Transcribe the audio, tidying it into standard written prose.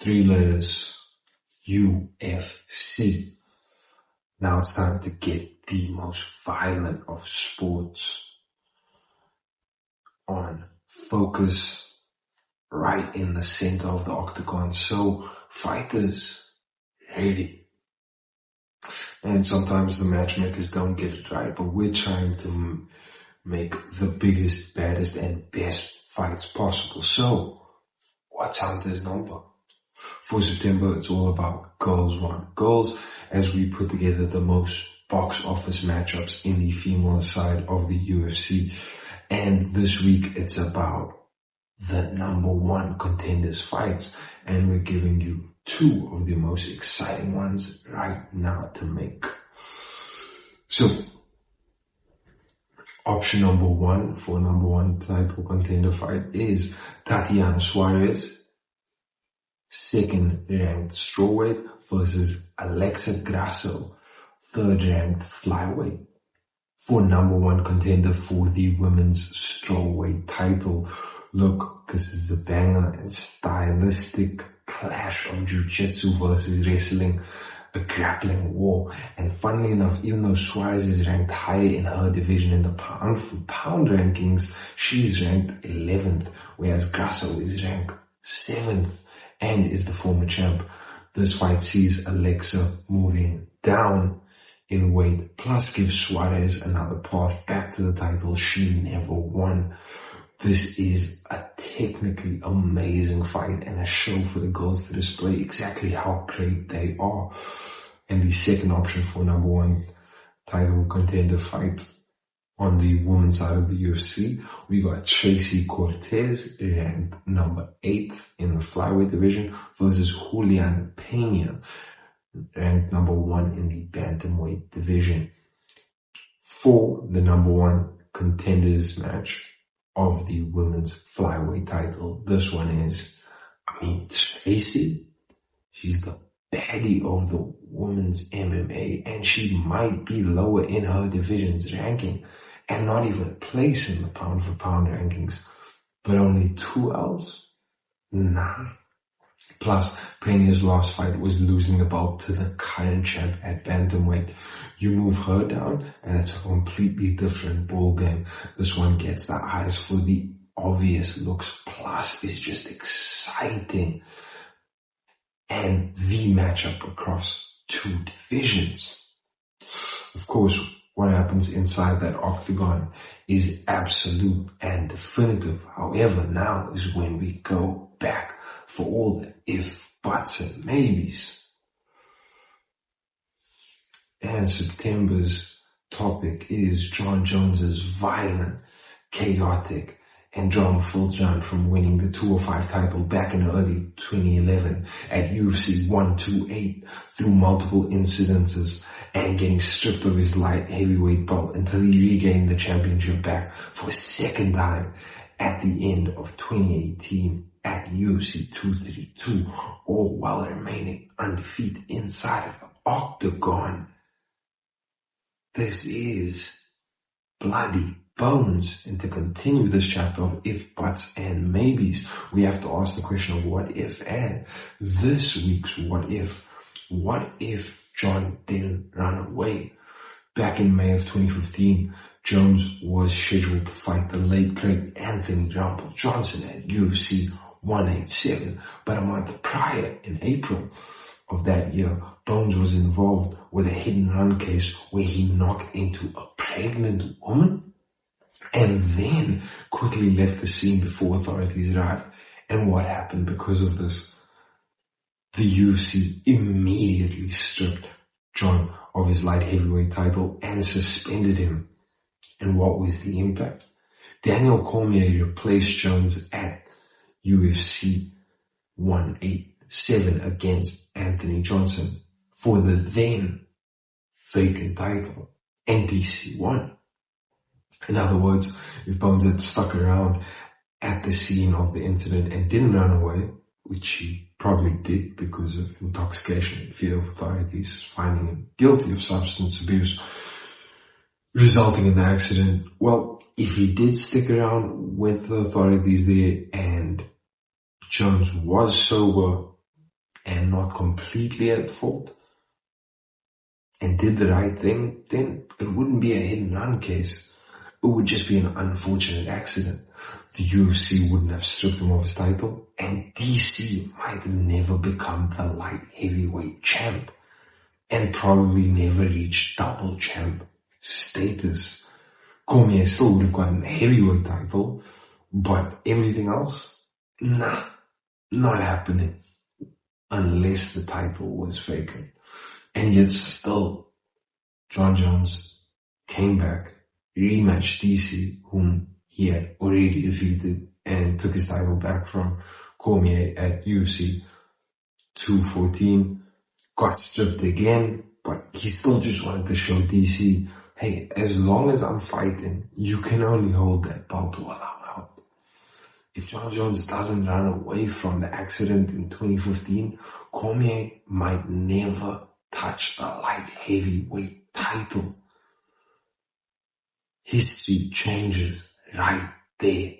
Three letters, UFC. Now it's time to get the most violent of sports on focus right in the center of the octagon. So fighters, ready. And sometimes the matchmakers don't get it right, but we're trying to make the biggest, baddest, and best fights possible. So, what's Hunter's number? For September, it's all about Girls One. Girls, as we put together the most box office matchups in the female side of the UFC. And this week, it's about the number one contenders fights. And we're giving you two of the most exciting ones right now to make. So, option number one for number one title contender fight is Tatiana Suarez, second ranked strawweight, versus Alexa Grasso, third ranked flyweight, for number one contender for the women's strawweight title. Look, this is a banger and stylistic clash of jiu-jitsu versus wrestling, a grappling war. And funnily enough, even though Suarez is ranked higher in her division in the pound for pound rankings, she's ranked 11th, whereas Grasso is ranked 7th and is the former champ. This fight sees Alexa moving down in weight, plus gives Suarez another path back to the title she never won. This is a technically amazing fight and a show for the girls to display exactly how great they are. And the second option for number one title contender fight on the women's side of the UFC, we got Tracy Cortez, ranked number 8th in the flyweight division, versus Julian Pena, ranked number 1 in the bantamweight division. For the number one contenders match of the women's flyweight title, this one is, Tracy, she's the baddie of the women's MMA, and she might be lower in her division's ranking and not even place in the pound for pound rankings, but only 2 L's? Nah. Plus, Pena's last fight was losing the belt to the current champ at bantamweight. You move her down and it's a completely different ball game. This one gets the eyes for the obvious looks, plus is just exciting. And the matchup across 2 divisions. Of course, what happens inside that octagon is absolute and definitive. However, now is when we go back for all the if, buts, and maybes. And September's topic is John Jones's violent, chaotic, and drama-filled run from winning the 205 title back in early 2011 at UFC 128 through multiple incidences and getting stripped of his light heavyweight belt until he regained the championship back for a second time at the end of 2018 at UFC 232, all while remaining undefeated inside of the octagon. This is bloody bones. And to continue this chapter of if, buts, and maybes, we have to ask the question of what if. And this week's what if John didn't run away? Back in May of 2015, Jones was scheduled to fight the late great Anthony Rumble Johnson at UFC 187, but a month prior, in April of that year, Bones was involved with a hit and run case where he knocked into a pregnant woman and then quickly left the scene before authorities arrived. And what happened because of this? The UFC immediately stripped John of his light heavyweight title and suspended him. And what was the impact? Daniel Cormier replaced Jones at UFC 187 against Anthony Johnson for the then vacant title, NBC 1. In other words, if Bones had stuck around at the scene of the incident and didn't run away, which he probably did because of intoxication and fear of authorities finding him guilty of substance abuse resulting in the accident, well, if he did stick around with the authorities there and Jones was sober and not completely at fault and did the right thing, then it wouldn't be a hit and run case. It would just be an unfortunate accident. The UFC wouldn't have stripped him of his title, and DC might have never become the light heavyweight champ and probably never reach double champ status. Cormier still would have gotten a heavyweight title, but everything else, nah, not happening unless the title was vacant. And yet still, John Jones came back, rematched DC, whom he had already defeated, and took his title back from Cormier at UFC 214. Got stripped again, but he still just wanted to show DC, hey, as long as I'm fighting, you can only hold that belt while I'm out. If John Jones doesn't run away from the accident in 2015, Cormier might never touch the light heavyweight title. History changes right there.